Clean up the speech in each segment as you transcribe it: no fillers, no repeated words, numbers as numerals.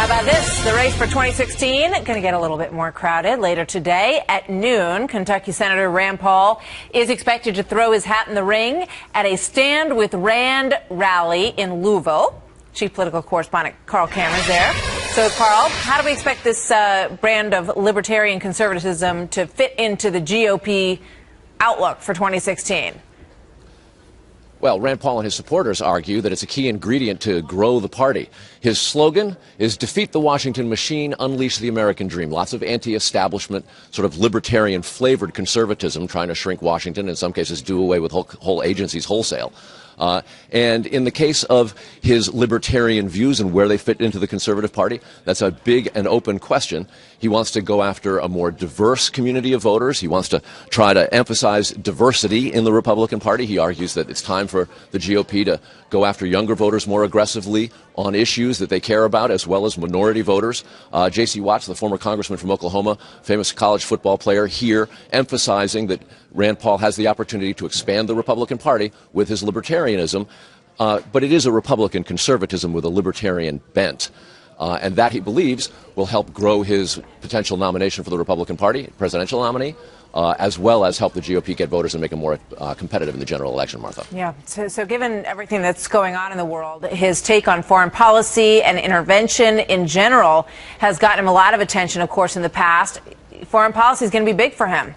about this? The race for 2016 going to get a little bit more crowded later today at noon. Kentucky Senator Rand Paul is expected to throw his hat in the ring at a Stand with Rand rally in Louisville. Chief political correspondent Carl Cameron's there. So, Carl, how do we expect this brand of libertarian conservatism to fit into the GOP outlook for 2016? Well, Rand Paul and his supporters argue that it's a key ingredient to grow the party. His slogan is defeat the Washington machine, unleash the American dream. Lots of anti-establishment, sort of libertarian-flavored conservatism, trying to shrink Washington, in some cases do away with whole agencies wholesale. And in the case of his libertarian views and where they fit into the Conservative Party, that's a big and open question. He wants to go after a more diverse community of voters. He wants to try to emphasize diversity in the Republican Party. He argues that it's time for the GOP to go after younger voters more aggressively on issues that they care about, as well as minority voters. J.C. Watts, the former congressman from Oklahoma, famous college football player, here emphasizing that Rand Paul has the opportunity to expand the Republican Party with his libertarianism, but it is a Republican conservatism with a libertarian bent. And that, he believes, will help grow his potential nomination for the Republican Party, presidential nominee, as well as help the GOP get voters and make them more competitive in the general election, Martha. Yeah. So given everything that's going on in the world, his take on foreign policy and intervention in general has gotten him a lot of attention, of course, in the past. Foreign policy is going to be big for him.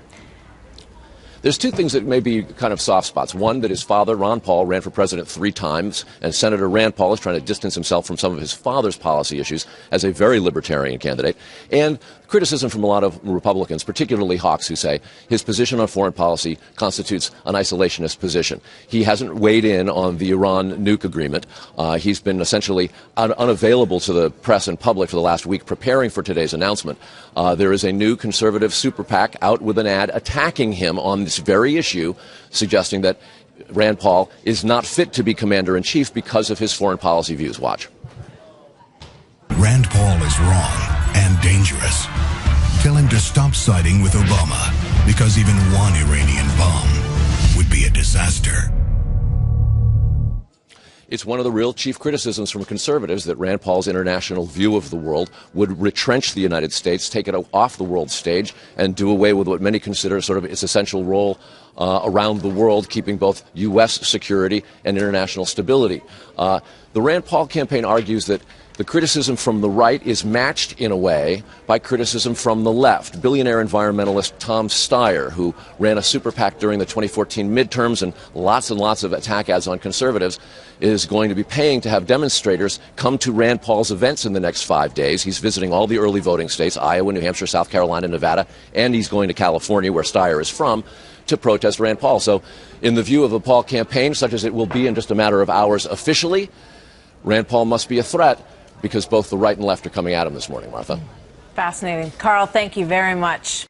There's two things that may be kind of soft spots. One, that his father, Ron Paul, ran for president 3 times, and Senator Rand Paul is trying to distance himself from some of his father's policy issues as a very libertarian candidate. And criticism from a lot of Republicans, particularly hawks, who say his position on foreign policy constitutes an isolationist position. He hasn't weighed in on the Iran nuke agreement. He's been essentially unavailable to the press and public for the last week preparing for today's announcement. There is a new conservative super PAC out with an ad attacking him on this very issue, suggesting that Rand Paul is not fit to be commander-in-chief because of his foreign policy views. Watch. Rand Paul is wrong and dangerous. Tell him to stop siding with Obama, because even one Iranian bomb would be a disaster. It's one of the real chief criticisms from conservatives that Rand Paul's international view of the world would retrench the United States, take it off the world stage, and do away with what many consider sort of its essential role around the world, keeping both U.S. security and international stability. The Rand Paul campaign argues that the criticism from the right is matched in a way by criticism from the left. Billionaire environmentalist Tom Steyer, who ran a super PAC during the 2014 midterms and lots of attack ads on conservatives, is going to be paying to have demonstrators come to Rand Paul's events in the next 5 days. He's visiting all the early voting states, Iowa, New Hampshire, South Carolina, Nevada, and he's going to California, where Steyer is from, to protest Rand Paul. So in the view of the Paul campaign, such as it will be in just a matter of hours officially, Rand Paul must be a threat, because both the right and left are coming at him this morning, Martha. Fascinating. Carl, thank you very much.